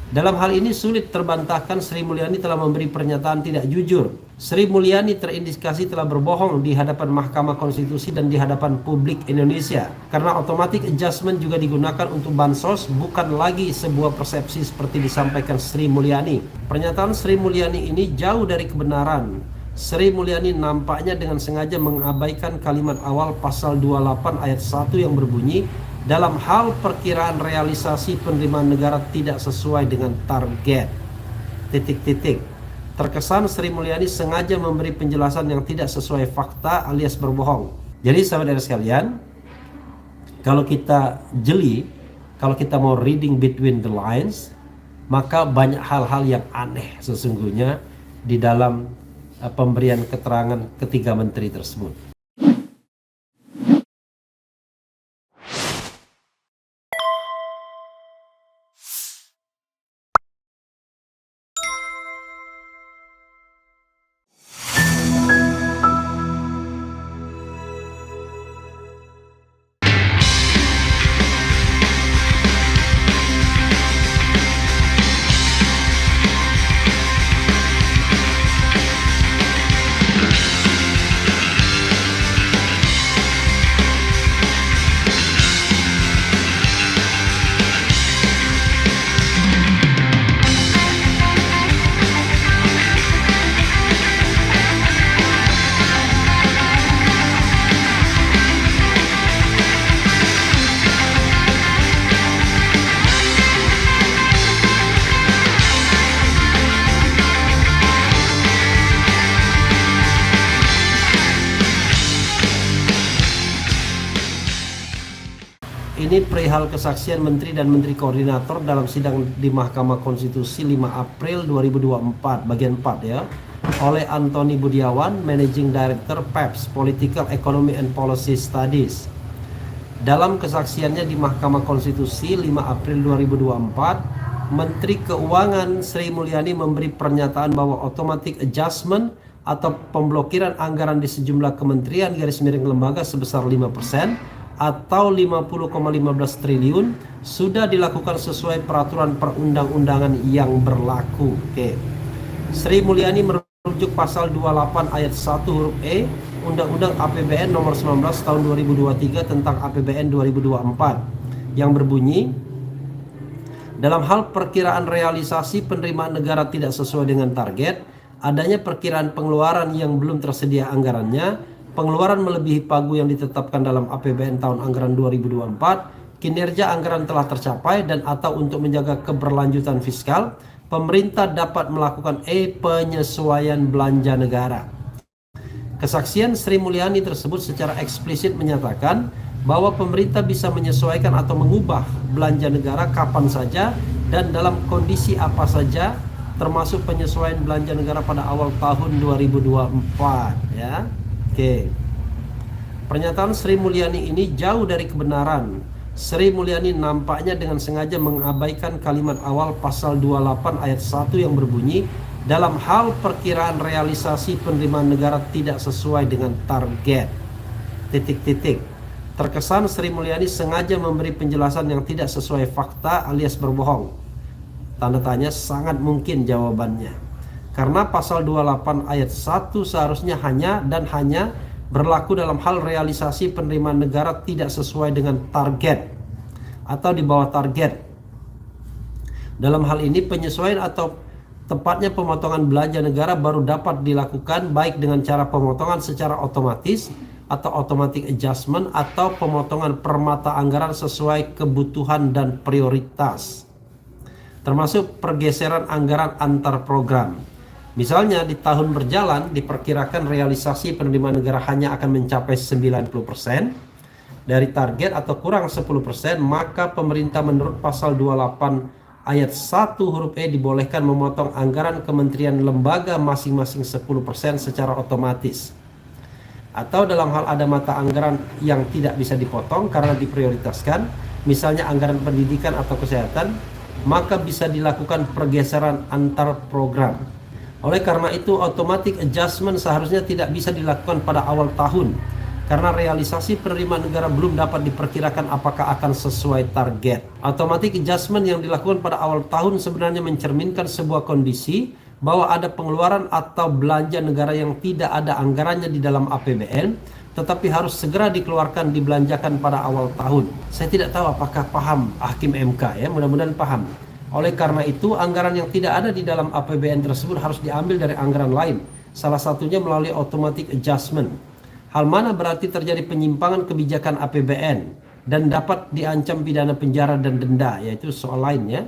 Dalam hal ini sulit terbantahkan Sri Mulyani telah memberi pernyataan tidak jujur. Sri Mulyani terindikasi telah berbohong di hadapan Mahkamah Konstitusi dan di hadapan publik Indonesia. Karena automatic adjustment juga digunakan untuk bansos, bukan lagi sebuah persepsi seperti disampaikan Sri Mulyani. Pernyataan Sri Mulyani ini jauh dari kebenaran. Sri Mulyani nampaknya dengan sengaja mengabaikan kalimat awal pasal 28 ayat 1 yang berbunyi, dalam hal perkiraan realisasi penerimaan negara tidak sesuai dengan target. Terkesan Sri Mulyani sengaja memberi penjelasan yang tidak sesuai fakta alias berbohong. Jadi sahabat sekalian, kalau kita jeli, kalau kita mau reading between the lines, maka banyak hal-hal yang aneh sesungguhnya di dalam pemberian keterangan ketiga menteri tersebut. Ini perihal kesaksian Menteri dan Menteri Koordinator dalam sidang di Mahkamah Konstitusi 5 April 2024 bagian 4 ya, oleh Antoni Budiawan, Managing Director PEPS Political Economy and Policy Studies. Dalam kesaksiannya di Mahkamah Konstitusi 5 April 2024, Menteri Keuangan Sri Mulyani memberi pernyataan bahwa automatic adjustment atau pemblokiran anggaran di sejumlah kementerian garis miring lembaga sebesar 5% atau 50,15 triliun sudah dilakukan sesuai peraturan perundang-undangan yang berlaku. Oke. Sri Mulyani merujuk pasal 28 ayat 1 huruf E Undang-Undang APBN nomor 19 tahun 2023 tentang APBN 2024 yang berbunyi, dalam hal perkiraan realisasi penerimaan negara tidak sesuai dengan target, adanya perkiraan pengeluaran yang belum tersedia anggarannya, pengeluaran melebihi pagu yang ditetapkan dalam APBN tahun anggaran 2024, kinerja anggaran telah tercapai dan atau untuk menjaga keberlanjutan fiskal, pemerintah dapat melakukan penyesuaian belanja negara. Kesaksian Sri Mulyani tersebut secara eksplisit menyatakan bahwa pemerintah bisa menyesuaikan atau mengubah belanja negara kapan saja dan dalam kondisi apa saja, termasuk penyesuaian belanja negara pada awal tahun 2024 ya. Oke. Pernyataan Sri Mulyani ini jauh dari kebenaran. Sri Mulyani nampaknya dengan sengaja mengabaikan kalimat awal pasal 28 ayat 1 yang berbunyi, dalam hal perkiraan realisasi penerimaan negara tidak sesuai dengan target. Terkesan Sri Mulyani sengaja memberi penjelasan yang tidak sesuai fakta alias berbohong. Tanda tanya, sangat mungkin jawabannya. Karena pasal 28 ayat 1 seharusnya hanya berlaku dalam hal realisasi penerimaan negara tidak sesuai dengan target atau di bawah target. Dalam hal ini penyesuaian atau tepatnya pemotongan belanja negara baru dapat dilakukan baik dengan cara pemotongan secara otomatis atau automatic adjustment atau pemotongan per mata anggaran sesuai kebutuhan dan prioritas, termasuk pergeseran anggaran antar program. Misalnya di tahun berjalan diperkirakan realisasi penerimaan negara hanya akan mencapai 90% dari target atau kurang 10%, maka pemerintah menurut pasal 28 ayat 1 huruf E dibolehkan memotong anggaran kementerian lembaga masing-masing 10% secara otomatis. Atau dalam hal ada mata anggaran yang tidak bisa dipotong karena diprioritaskan, misalnya anggaran pendidikan atau kesehatan, maka bisa dilakukan pergeseran antar program. Oleh karena itu, automatic adjustment seharusnya tidak bisa dilakukan pada awal tahun karena realisasi penerimaan negara belum dapat diperkirakan apakah akan sesuai target. Automatic adjustment yang dilakukan pada awal tahun sebenarnya mencerminkan sebuah kondisi bahwa ada pengeluaran atau belanja negara yang tidak ada anggarannya di dalam APBN, tetapi harus segera dikeluarkan dibelanjakan pada awal tahun. Saya tidak tahu apakah paham Hakim MK ya, mudah-mudahan paham. Oleh karena itu, anggaran yang tidak ada di dalam APBN tersebut harus diambil dari anggaran lain, salah satunya melalui automatic adjustment. Hal mana berarti terjadi penyimpangan kebijakan APBN dan dapat diancam pidana penjara dan denda, yaitu soal lainnya.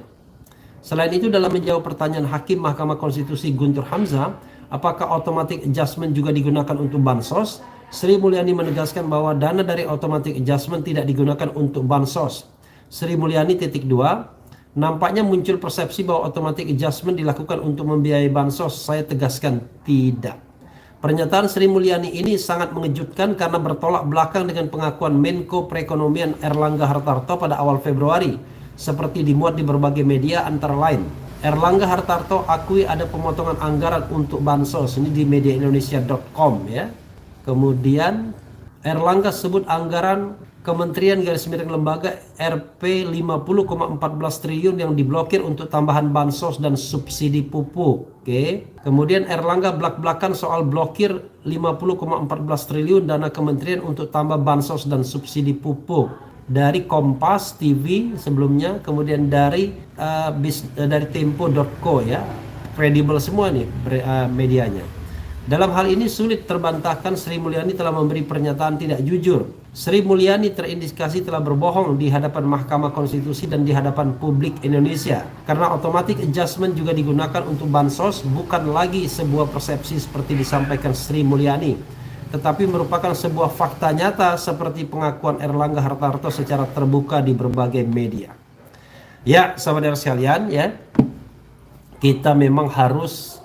Selain itu, dalam menjawab pertanyaan Hakim Mahkamah Konstitusi Guntur Hamzah, apakah automatic adjustment juga digunakan untuk bansos, Sri Mulyani menegaskan bahwa dana dari automatic adjustment tidak digunakan untuk bansos. Sri Mulyani titik 2, nampaknya muncul persepsi bahwa automatic adjustment dilakukan untuk membiayai bansos. Saya tegaskan tidak. Pernyataan Sri Mulyani ini sangat mengejutkan karena bertolak belakang dengan pengakuan Menko Perekonomian Erlangga Hartarto pada awal Februari, seperti dimuat di berbagai media antara lain. Erlangga Hartarto akui ada pemotongan anggaran untuk bansos, ini di mediaindonesia.com ya. Kemudian Erlangga sebut anggaran Kementerian lembaga Rp 50,14 triliun yang diblokir untuk tambahan bansos dan subsidi pupuk. Oke. Kemudian Erlangga belak-belakan soal blokir 50,14 triliun dana kementerian untuk tambah bansos dan subsidi pupuk. Dari Kompas TV sebelumnya, kemudian dari tempo.co ya. Kredibel semua nih medianya. Dalam hal ini sulit terbantahkan Sri Mulyani telah memberi pernyataan tidak jujur. Sri Mulyani terindikasi telah berbohong di hadapan Mahkamah Konstitusi dan di hadapan publik Indonesia. Karena automatic adjustment juga digunakan untuk bansos bukan lagi sebuah persepsi seperti disampaikan Sri Mulyani, tetapi merupakan sebuah fakta nyata seperti pengakuan Erlangga Hartarto secara terbuka di berbagai media. Ya, sahabat sekalian ya, kita memang harus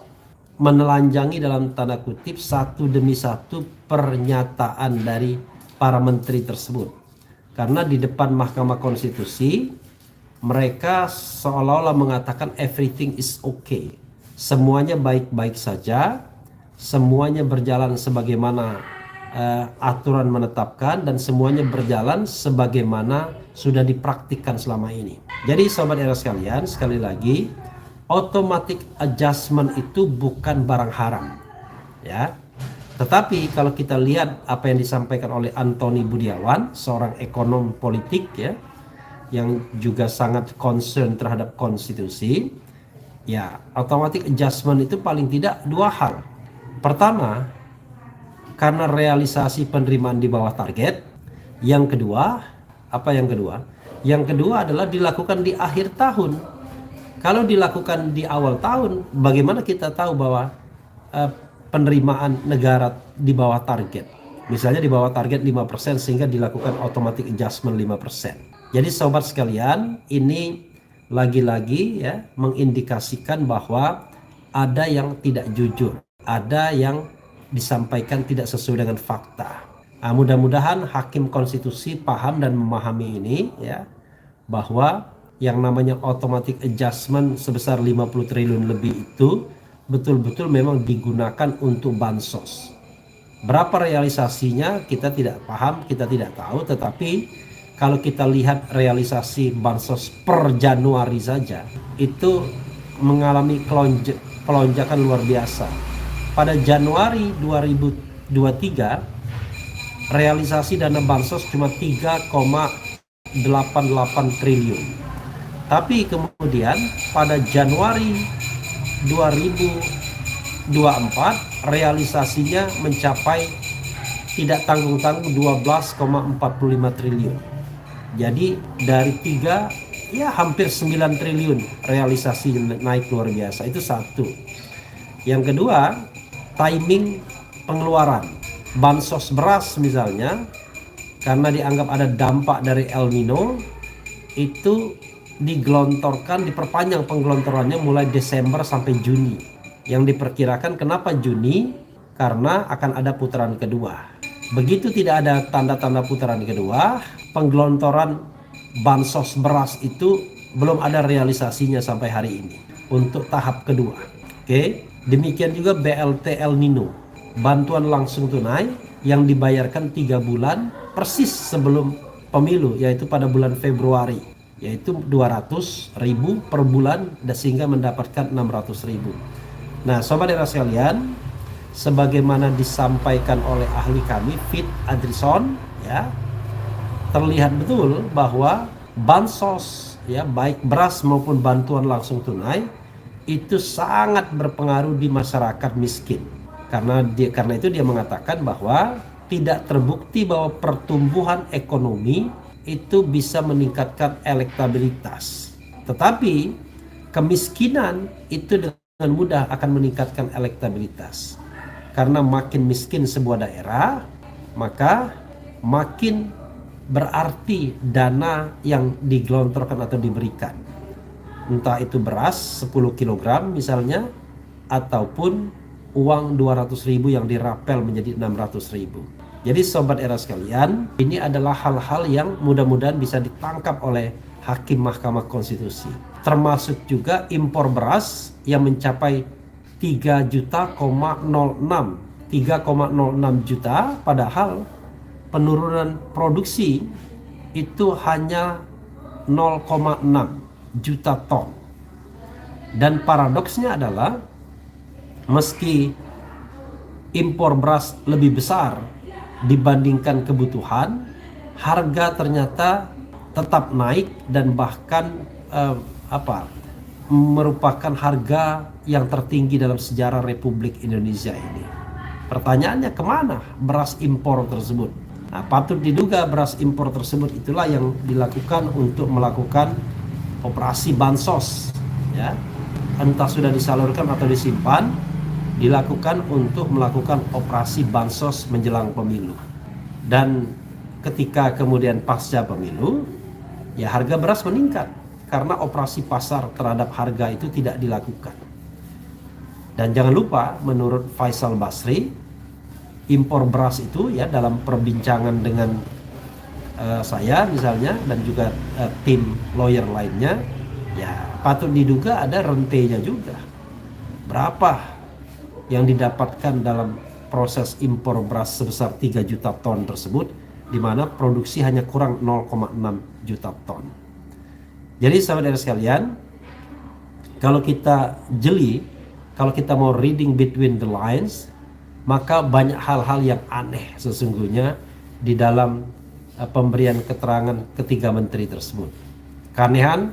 menelanjangi dalam tanda kutip satu demi satu pernyataan dari para menteri tersebut, karena di depan Mahkamah Konstitusi mereka seolah-olah mengatakan everything is okay, semuanya baik-baik saja, semuanya berjalan sebagaimana aturan menetapkan dan semuanya berjalan sebagaimana sudah dipraktikkan selama ini. Jadi sobat era sekalian, sekali lagi, automatic adjustment itu bukan barang haram ya. Tetapi kalau kita lihat apa yang disampaikan oleh Antoni Budiawan, seorang ekonom politik ya, yang juga sangat concern terhadap konstitusi, ya automatic adjustment itu paling tidak dua hal. Pertama, karena realisasi penerimaan di bawah target. Yang kedua, apa yang kedua? Yang kedua adalah dilakukan di akhir tahun. Kalau dilakukan di awal tahun, bagaimana kita tahu bahwa penerimaan negara di bawah target? Misalnya di bawah target 5% sehingga dilakukan automatic adjustment 5%. Jadi sobat sekalian, ini lagi-lagi ya mengindikasikan bahwa ada yang tidak jujur, ada yang disampaikan tidak sesuai dengan fakta. Nah, mudah-mudahan Hakim Konstitusi paham dan memahami ini ya, bahwa yang namanya automatic adjustment sebesar 50 triliun lebih itu betul-betul memang digunakan untuk bansos. Berapa realisasinya kita tidak paham, kita tidak tahu, tetapi kalau kita lihat realisasi bansos per Januari saja itu mengalami pelonjakan luar biasa. Pada Januari 2023 realisasi dana bansos cuma 3,88 triliun. Tapi kemudian pada Januari 2024 realisasinya mencapai tidak tanggung-tanggung 12,45 triliun. Jadi dari 3 ya hampir 9 triliun realisasi naik luar biasa. Itu satu. Yang kedua, timing pengeluaran. Bansos beras misalnya, karena dianggap ada dampak dari El Nino, itu digelontorkan, diperpanjang penggelontorannya mulai Desember sampai Juni. Yang diperkirakan kenapa Juni? Karena akan ada putaran kedua. Begitu tidak ada tanda-tanda putaran kedua, penggelontoran bansos beras itu belum ada realisasinya sampai hari ini untuk tahap kedua. Oke, demikian juga BLT El Nino. bantuan langsung tunai yang dibayarkan 3 bulan persis sebelum pemilu, yaitu pada bulan Februari, yaitu 200.000 per bulan sehingga mendapatkan 600.000. Nah, sobat era sekalian, sebagaimana disampaikan oleh ahli kami Fit Adrison, ya, terlihat betul bahwa bansos, ya, baik beras maupun bantuan langsung tunai itu sangat berpengaruh di masyarakat miskin. Karena itu dia mengatakan bahwa tidak terbukti bahwa pertumbuhan ekonomi itu bisa meningkatkan elektabilitas. Tetapi kemiskinan itu dengan mudah akan meningkatkan elektabilitas. Karena makin miskin sebuah daerah, maka makin berarti dana yang digelontorkan atau diberikan. Entah itu beras 10 kg misalnya, ataupun uang 200.000 yang dirapel menjadi 600.000. Jadi sobat era sekalian, ini adalah hal-hal yang mudah-mudahan bisa ditangkap oleh Hakim Mahkamah Konstitusi. Termasuk juga impor beras yang mencapai 3,06 juta, padahal penurunan produksi itu hanya 0,6 juta ton. Dan paradoksnya adalah meski impor beras lebih besar dibandingkan kebutuhan, harga ternyata tetap naik dan bahkan merupakan harga yang tertinggi dalam sejarah Republik Indonesia ini. Pertanyaannya, kemana beras impor tersebut? Nah, patut diduga beras impor tersebut itulah yang dilakukan untuk melakukan operasi bansos, ya, entah sudah disalurkan atau disimpan, dilakukan untuk melakukan operasi bansos menjelang pemilu. Dan ketika kemudian pasca pemilu, ya harga beras meningkat karena operasi pasar terhadap harga itu tidak dilakukan. Dan jangan lupa, menurut Faisal Basri, impor beras itu, ya, dalam perbincangan dengan saya misalnya dan juga tim lawyer lainnya, ya patut diduga ada rentenya juga. Berapa yang didapatkan dalam proses impor beras sebesar 3 juta ton tersebut, di mana produksi hanya kurang 0,6 juta ton. Jadi saudara sekalian, kalau kita jeli, kalau kita mau reading between the lines, maka banyak hal-hal yang aneh sesungguhnya di dalam pemberian keterangan ketiga menteri tersebut. Keanehan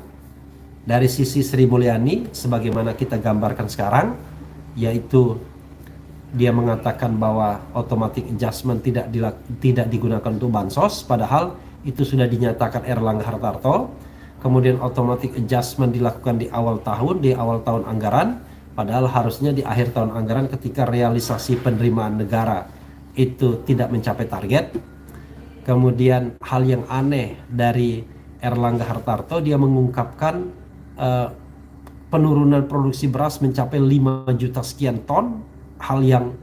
dari sisi Sri Mulyani sebagaimana kita gambarkan sekarang, yaitu dia mengatakan bahwa automatic adjustment tidak digunakan untuk bansos, padahal itu sudah dinyatakan Erlangga Hartarto. Kemudian automatic adjustment dilakukan di awal tahun anggaran, padahal harusnya di akhir tahun anggaran ketika realisasi penerimaan negara itu tidak mencapai target. Kemudian hal yang aneh dari Erlangga Hartarto, dia mengungkapkan penurunan produksi beras mencapai 5 juta sekian ton, hal yang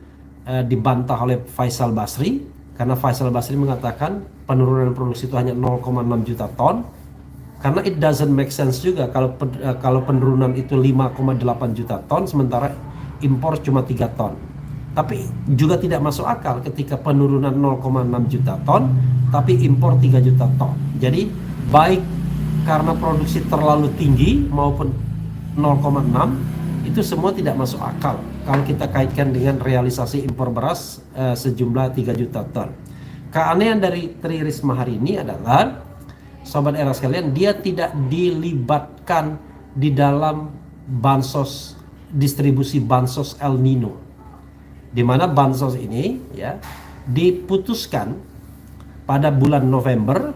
dibantah oleh Faisal Basri, karena Faisal Basri mengatakan penurunan produksi itu hanya 0,6 juta ton, karena it doesn't make sense juga kalau penurunan itu 5,8 juta ton sementara impor cuma 3 ton. Tapi juga tidak masuk akal ketika penurunan 0,6 juta ton tapi impor 3 juta ton. Jadi baik karena produksi terlalu tinggi maupun 0,6 itu semua tidak masuk akal kalau kita kaitkan dengan realisasi impor beras sejumlah 3 juta ton. Keanehan dari Tri Risma hari ini adalah, sobat era sekalian, dia tidak dilibatkan di dalam bansos, distribusi bansos El Nino, di mana bansos ini, ya, diputuskan pada bulan November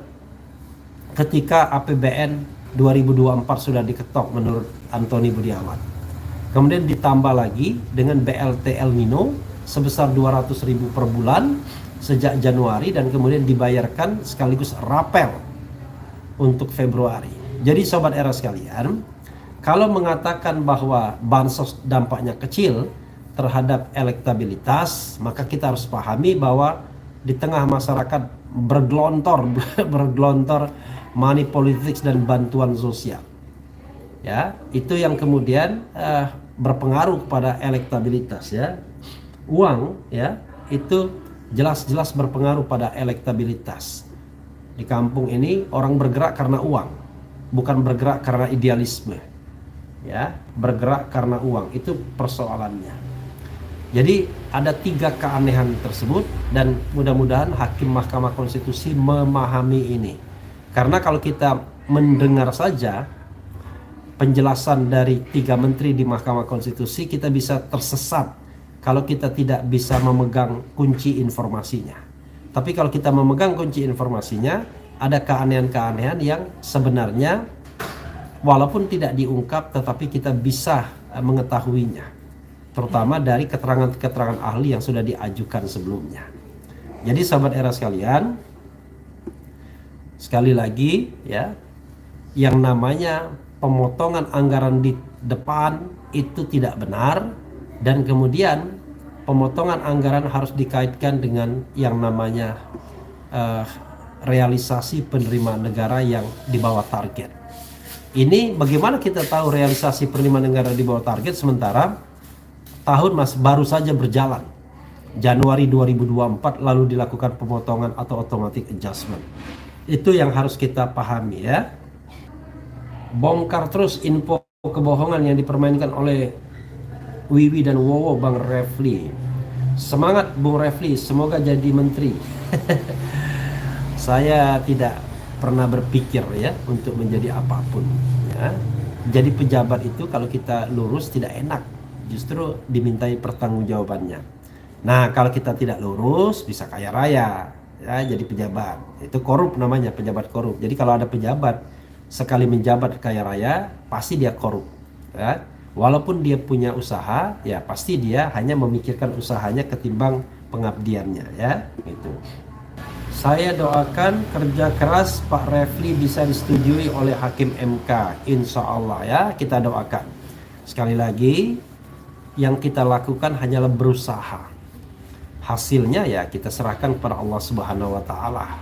ketika APBN 2024 sudah diketok menurut Antoni Budiawan. Kemudian ditambah lagi dengan BLT El Nino sebesar 200.000 per bulan sejak Januari, dan kemudian dibayarkan sekaligus rapel untuk Februari. Jadi sobat era sekalian, kalau mengatakan bahwa bansos dampaknya kecil terhadap elektabilitas, maka kita harus pahami bahwa di tengah masyarakat bergelontor money politics dan bantuan sosial, ya, itu yang kemudian berpengaruh kepada elektabilitas, ya. Uang ya itu jelas-jelas berpengaruh pada elektabilitas. Di kampung ini orang bergerak karena uang, bukan bergerak karena idealisme. Ya, bergerak karena uang, itu persoalannya. Jadi ada 3 keanehan tersebut dan mudah-mudahan hakim Mahkamah Konstitusi memahami ini. Karena kalau kita mendengar saja penjelasan dari 3 menteri di Mahkamah Konstitusi, kita bisa tersesat kalau kita tidak bisa memegang kunci informasinya. Tapi kalau kita memegang kunci informasinya, ada keanehan-keanehan yang sebenarnya walaupun tidak diungkap tetapi kita bisa mengetahuinya, terutama dari keterangan-keterangan ahli yang sudah diajukan sebelumnya. Jadi sahabat era sekalian, sekali lagi ya, yang namanya pemotongan anggaran di depan itu tidak benar, dan kemudian pemotongan anggaran harus dikaitkan dengan yang namanya realisasi penerimaan negara yang di bawah target. Ini bagaimana kita tahu realisasi penerimaan negara di bawah target sementara tahun baru saja berjalan, Januari 2024 lalu dilakukan pemotongan atau automatic adjustment. Itu yang harus kita pahami ya. Bongkar terus info kebohongan yang dipermainkan oleh Wiwi dan Wowo, Bang Refli. Semangat Bung Refli, semoga jadi menteri. Saya tidak pernah berpikir ya untuk menjadi apapun ya. Jadi pejabat itu kalau kita lurus tidak enak, justru dimintai pertanggungjawabannya. Nah, kalau kita tidak lurus bisa kaya raya ya, jadi pejabat. Itu korup namanya, pejabat korup. Jadi kalau ada pejabat sekali menjabat kaya raya, pasti dia korup ya. Walaupun dia punya usaha, ya pasti dia hanya memikirkan usahanya ketimbang pengabdiannya ya, gitu. Saya doakan kerja keras Pak Refli bisa disetujui oleh Hakim MK, insya Allah ya, kita doakan. Sekali lagi, yang kita lakukan hanyalah berusaha. Hasilnya ya kita serahkan kepada Allah Subhanahu wa Ta'ala,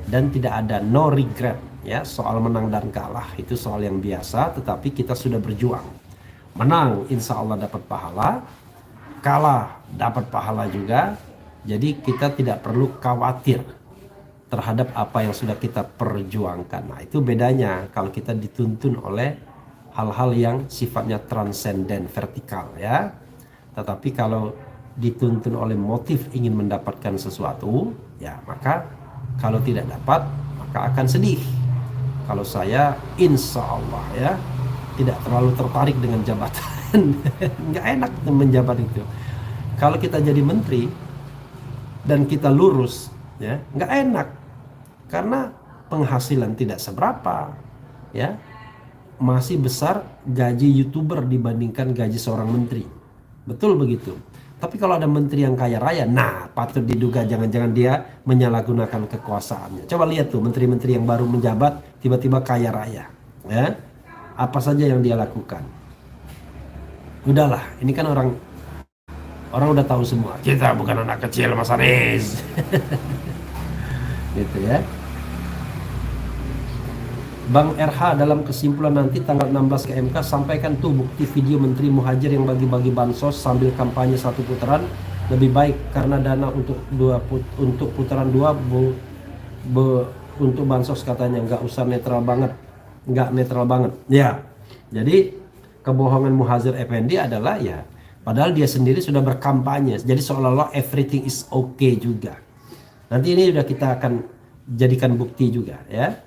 dan tidak ada no regret ya. Soal menang dan kalah itu soal yang biasa, tetapi kita sudah berjuang. Menang insya Allah dapat pahala, kalah dapat pahala juga. Jadi kita tidak perlu khawatir terhadap apa yang sudah kita perjuangkan. Nah, itu bedanya kalau kita dituntun oleh hal-hal yang sifatnya transenden, vertikal ya. Tetapi kalau dituntun oleh motif ingin mendapatkan sesuatu, ya maka kalau tidak dapat maka akan sedih. Kalau saya insya Allah ya tidak terlalu tertarik dengan jabatan. Nggak enak menjabat itu. Kalau kita jadi menteri dan kita lurus ya nggak enak, karena penghasilan tidak seberapa ya, masih besar gaji YouTuber dibandingkan gaji seorang menteri, betul begitu. Tapi kalau ada menteri yang kaya raya, nah patut diduga jangan-jangan dia menyalahgunakan kekuasaannya. Coba lihat tuh menteri-menteri yang baru menjabat tiba-tiba kaya raya ya, apa saja yang dia lakukan. Udahlah, ini kan orang udah tahu semua, kita bukan anak kecil Mas Anies. Gitu ya. Bang RH, dalam kesimpulan nanti tanggal 16 ke MK sampaikan tuh bukti video Menteri Muhajir yang bagi-bagi bansos sambil kampanye 1 putaran lebih baik, karena dana untuk putaran 2 untuk bansos katanya nggak usah netral banget, nggak netral banget ya. Jadi kebohongan Muhajir Effendi adalah ya, padahal dia sendiri sudah berkampanye, jadi seolah-olah everything is okay juga. Nanti ini udah kita akan jadikan bukti juga ya.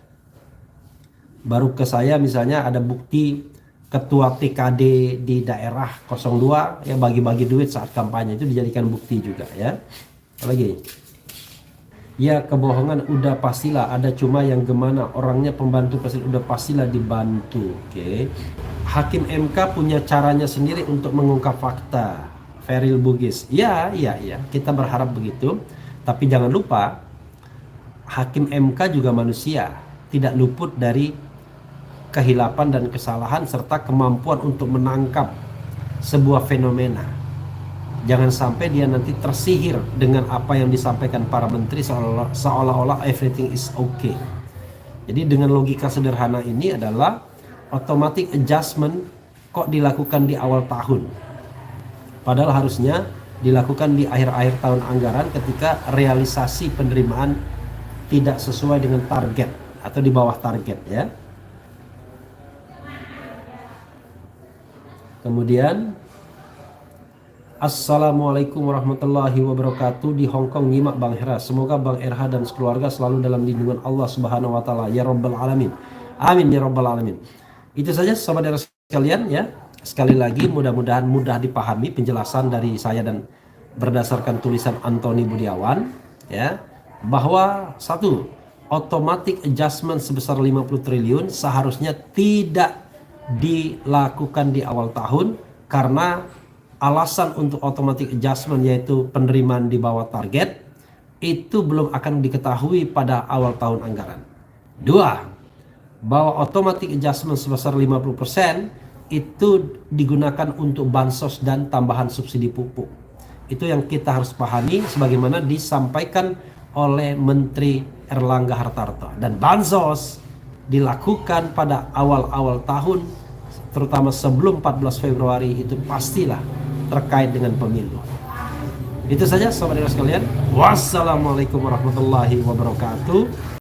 Baru ke saya misalnya ada bukti ketua TKD di daerah 02 ya bagi-bagi duit saat kampanye, itu dijadikan bukti juga ya. Apalagi? Ya kebohongan udah pastilah ada, cuma yang gimana orangnya pembantu presiden udah pastilah dibantu. Oke. Hakim MK punya caranya sendiri untuk mengungkap fakta. Feril Bugis. Iya, kita berharap begitu. Tapi jangan lupa Hakim MK juga manusia, tidak luput dari kehilapan dan kesalahan serta kemampuan untuk menangkap sebuah fenomena. Jangan sampai dia nanti tersihir dengan apa yang disampaikan para menteri seolah-olah everything is okay. Jadi dengan logika sederhana ini adalah automatic adjustment kok dilakukan di awal tahun. Padahal harusnya dilakukan di akhir-akhir tahun anggaran ketika realisasi penerimaan tidak sesuai dengan target atau di bawah target ya. Kemudian Assalamualaikum warahmatullahi wabarakatuh. Di Hongkong nyimak Bang Hera. Semoga Bang RH dan sekeluarga selalu dalam lindungan Allah Subhanahu wa taala ya rabbal alamin. Amin ya rabbal alamin. Itu saja sahabat sekalian ya. Sekali lagi mudah-mudahan mudah dipahami penjelasan dari saya dan berdasarkan tulisan Antoni Budiawan ya, bahwa satu, automatic adjustment sebesar 50 triliun seharusnya tidak dilakukan di awal tahun karena alasan untuk automatic adjustment yaitu penerimaan di bawah target itu belum akan diketahui pada awal tahun anggaran. Dua, bahwa automatic adjustment sebesar 50% itu digunakan untuk bansos dan tambahan subsidi pupuk. Itu yang kita harus pahami sebagaimana disampaikan oleh Menteri Erlangga Hartarto. Dan bansos dilakukan pada awal-awal tahun, terutama sebelum 14 Februari itu pastilah terkait dengan pemilu. Itu saja sahabat sekalian. Wassalamualaikum warahmatullahi wabarakatuh.